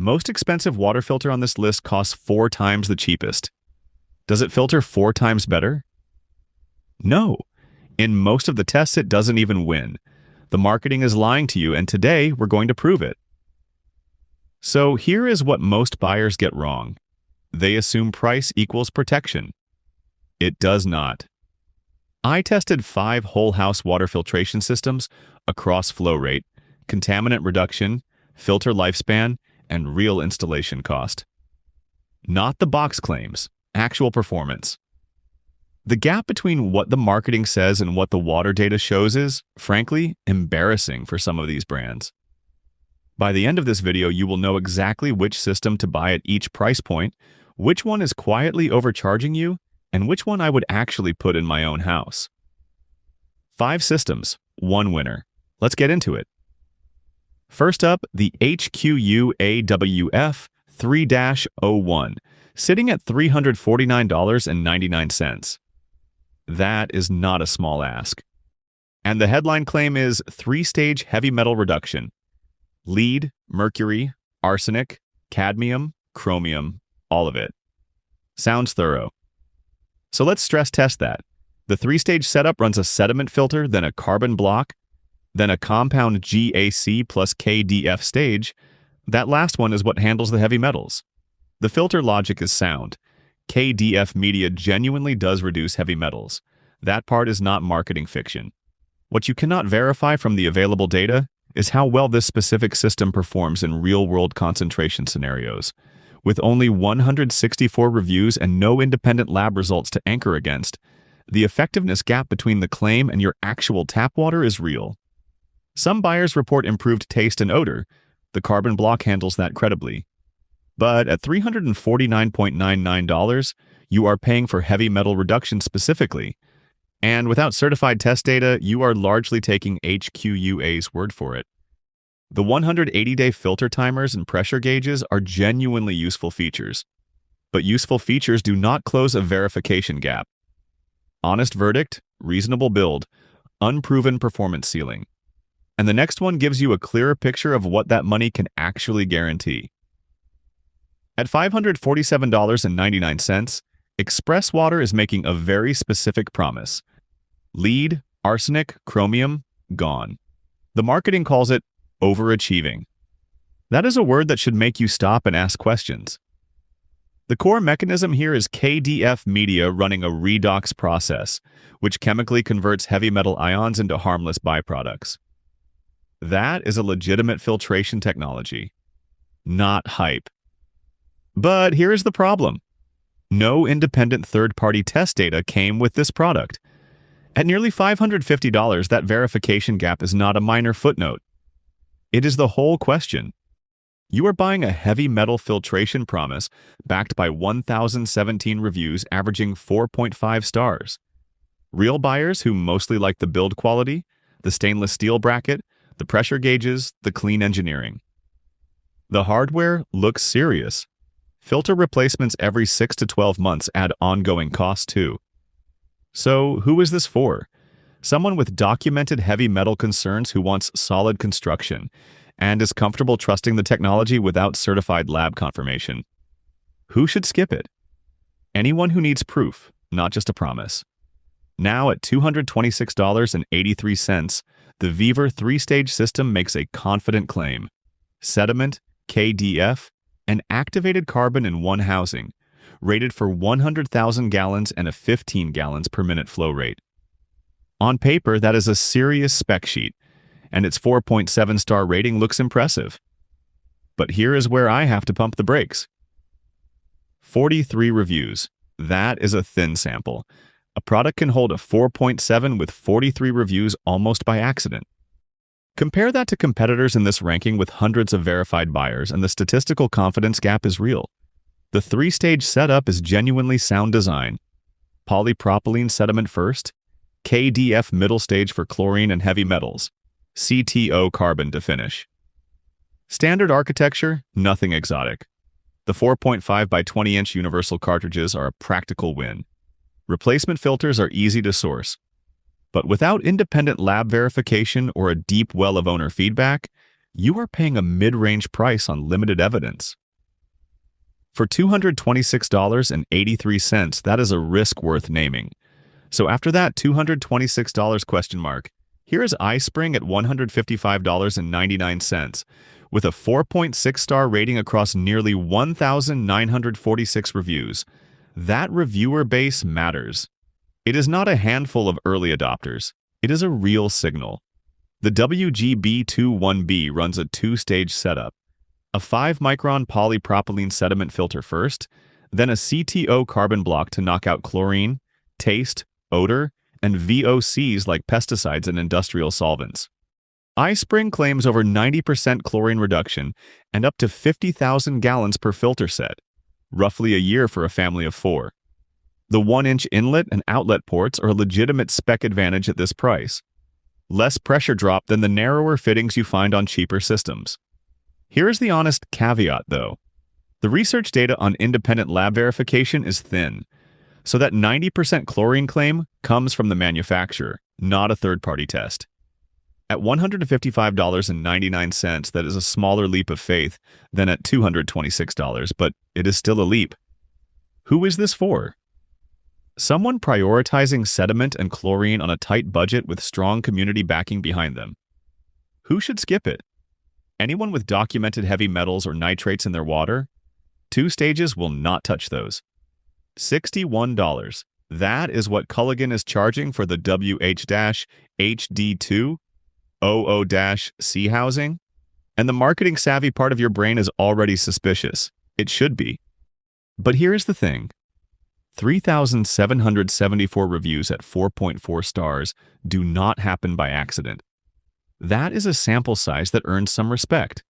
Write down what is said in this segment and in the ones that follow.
Most expensive water filter on this list costs 4 times the cheapest. Does it filter 4 times better? No. In most of the tests, it doesn't even win. The marketing is lying to you, and today we're going to prove it. So here is what most buyers get wrong. They assume price equals protection. It does not. I tested 5 whole house water filtration systems across flow rate, contaminant reduction, filter lifespan, and real installation cost. Not the box claims, actual performance. The gap between what the marketing says and what the water data shows is, frankly, embarrassing for some of these brands. By the end of this video, you will know exactly which system to buy at each price point, which one is quietly overcharging you, and which one I would actually put in my own house. 5 systems, 1 winner. Let's get into it. First up, the HQUA WF 3-01, sitting at $349.99. That is not a small ask. And the headline claim is 3-stage heavy metal reduction. Lead, mercury, arsenic, cadmium, chromium, all of it. Sounds thorough. So let's stress test that. The 3-stage setup runs a sediment filter, then a carbon block, then a compound GAC plus KDF stage. That last one is what handles the heavy metals. The filter logic is sound. KDF media genuinely does reduce heavy metals. That part is not marketing fiction. What you cannot verify from the available data is how well this specific system performs in real-world concentration scenarios. With only 164 reviews and no independent lab results to anchor against, the effectiveness gap between the claim and your actual tap water is real. Some buyers report improved taste and odor. The carbon block handles that credibly. But at $349.99, you are paying for heavy metal reduction specifically. And without certified test data, you are largely taking HQUA's word for it. The 180-day filter timers and pressure gauges are genuinely useful features. But useful features do not close a verification gap. Honest verdict, reasonable build, unproven performance ceiling. And the next one gives you a clearer picture of what that money can actually guarantee. At $547.99, Express Water is making a very specific promise. Lead, arsenic, chromium, gone. The marketing calls it overachieving. That is a word that should make you stop and ask questions. The core mechanism here is KDF media running a redox process, which chemically converts heavy metal ions into harmless byproducts. That is a legitimate filtration technology, not hype. But here is the problem. No independent third-party test data came with this product. At nearly $550, that verification gap is not a minor footnote. It is the whole question. You are buying a heavy metal filtration promise backed by 1,017 reviews averaging 4.5 stars. Real buyers who mostly like the build quality, the stainless steel bracket, the pressure gauges, the clean engineering. The hardware looks serious. Filter replacements every 6 to 12 months add ongoing costs too. So who is this for? Someone with documented heavy metal concerns who wants solid construction and is comfortable trusting the technology without certified lab confirmation. Who should skip it? Anyone who needs proof, not just a promise. Now at $226.83, the Vever 3-stage system makes a confident claim. Sediment, KDF, and activated carbon in one housing, rated for 100,000 gallons and a 15 gallons per minute flow rate. On paper, that is a serious spec sheet, and its 4.7-star rating looks impressive. But here is where I have to pump the brakes. 43 reviews. That is a thin sample. A product can hold a 4.7 with 43 reviews almost by accident. Compare that to competitors in this ranking with hundreds of verified buyers, and the statistical confidence gap is real. The 3-stage setup is genuinely sound design. Polypropylene sediment first, KDF middle stage for chlorine and heavy metals, CTO carbon to finish. Standard architecture, nothing exotic. The 4.5 by 20-inch universal cartridges are a practical win. Replacement filters are easy to source. But without independent lab verification or a deep well of owner feedback, you are paying a mid-range price on limited evidence. For $226.83, that is a risk worth naming. So after that $226 question mark, here is iSpring at $155.99 with a 4.6-star rating across nearly 1,946 reviews. That reviewer base matters. It is not a handful of early adopters. It is a real signal. The WGB 21B runs a two-stage setup. A 5-micron polypropylene sediment filter first, then a CTO carbon block to knock out chlorine, taste, odor, and VOCs like pesticides and industrial solvents. iSpring claims over 90% chlorine reduction and up to 50,000 gallons per filter set, roughly a year for a family of 4. The 1-inch inlet and outlet ports are a legitimate spec advantage at this price. Less pressure drop than the narrower fittings you find on cheaper systems. Here's the honest caveat, though. The research data on independent lab verification is thin, so that 90% chlorine claim comes from the manufacturer, not a third-party test. At $155.99, that is a smaller leap of faith than at $226, but it is still a leap. Who is this for? Someone prioritizing sediment and chlorine on a tight budget with strong community backing behind them. Who should skip it? Anyone with documented heavy metals or nitrates in their water? 2 stages will not touch those. $61. That is what Culligan is charging for the WH-HD200-C housing? And the marketing-savvy part of your brain is already suspicious. It should be. But here's the thing. 3,774 reviews at 4.4 stars do not happen by accident. That is a sample size that earns some respect.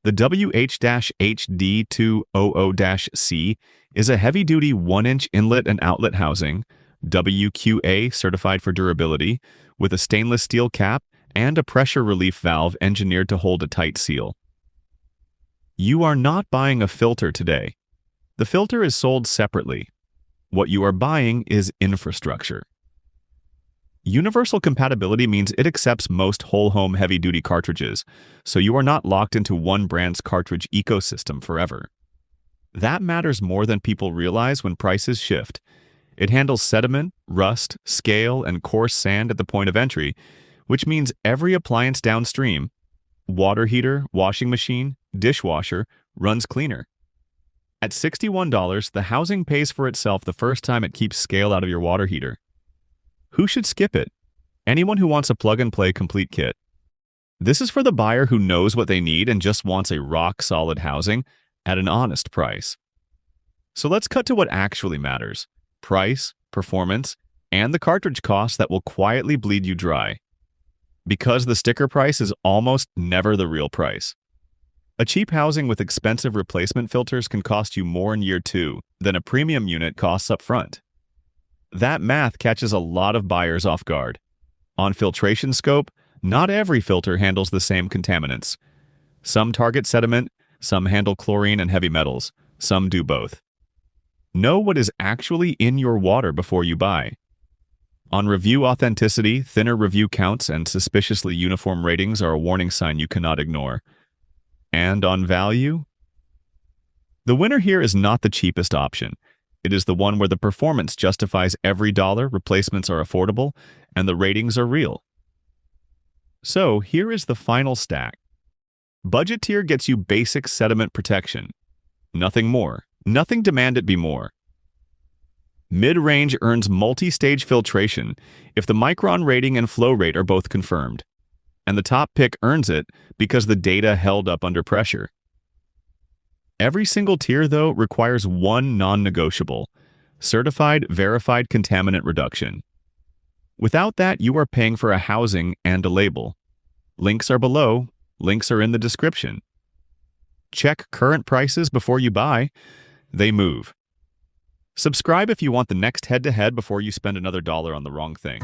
The WH-HD200-C is a heavy-duty 1-inch inlet and outlet housing, WQA certified for durability, with a stainless steel cap and a pressure relief valve engineered to hold a tight seal. You are not buying a filter today. The filter is sold separately. What you are buying is infrastructure. Universal compatibility means it accepts most whole-home heavy-duty cartridges, so you are not locked into one brand's cartridge ecosystem forever. That matters more than people realize when prices shift. It handles sediment, rust, scale, and coarse sand at the point of entry, which means every appliance downstream, water heater, washing machine, dishwasher, runs cleaner. At $61, the housing pays for itself the first time it keeps scale out of your water heater. Who should skip it? Anyone who wants a plug-and-play complete kit. This is for the buyer who knows what they need and just wants a rock-solid housing at an honest price. So let's cut to what actually matters: price, performance, and the cartridge cost that will quietly bleed you dry. Because the sticker price is almost never the real price. A cheap housing with expensive replacement filters can cost you more in year 2 than a premium unit costs up front. That math catches a lot of buyers off guard. On filtration scope, not every filter handles the same contaminants. Some target sediment, some handle chlorine and heavy metals, some do both. Know what is actually in your water before you buy. On review authenticity, thinner review counts and suspiciously uniform ratings are a warning sign you cannot ignore. And on value? The winner here is not the cheapest option. It is the one where the performance justifies every dollar, replacements are affordable, and the ratings are real. So here is the final stack. Budget tier gets you basic sediment protection. Nothing more. Nothing demand it be more. Mid-range earns multi-stage filtration if the micron rating and flow rate are both confirmed. And the top pick earns it because the data held up under pressure. Every single tier, though, requires one non-negotiable: certified, verified contaminant reduction. Without that, you are paying for a housing and a label. Links are below. Links are in the description. Check current prices before you buy. They move. Subscribe if you want the next head-to-head before you spend another dollar on the wrong thing.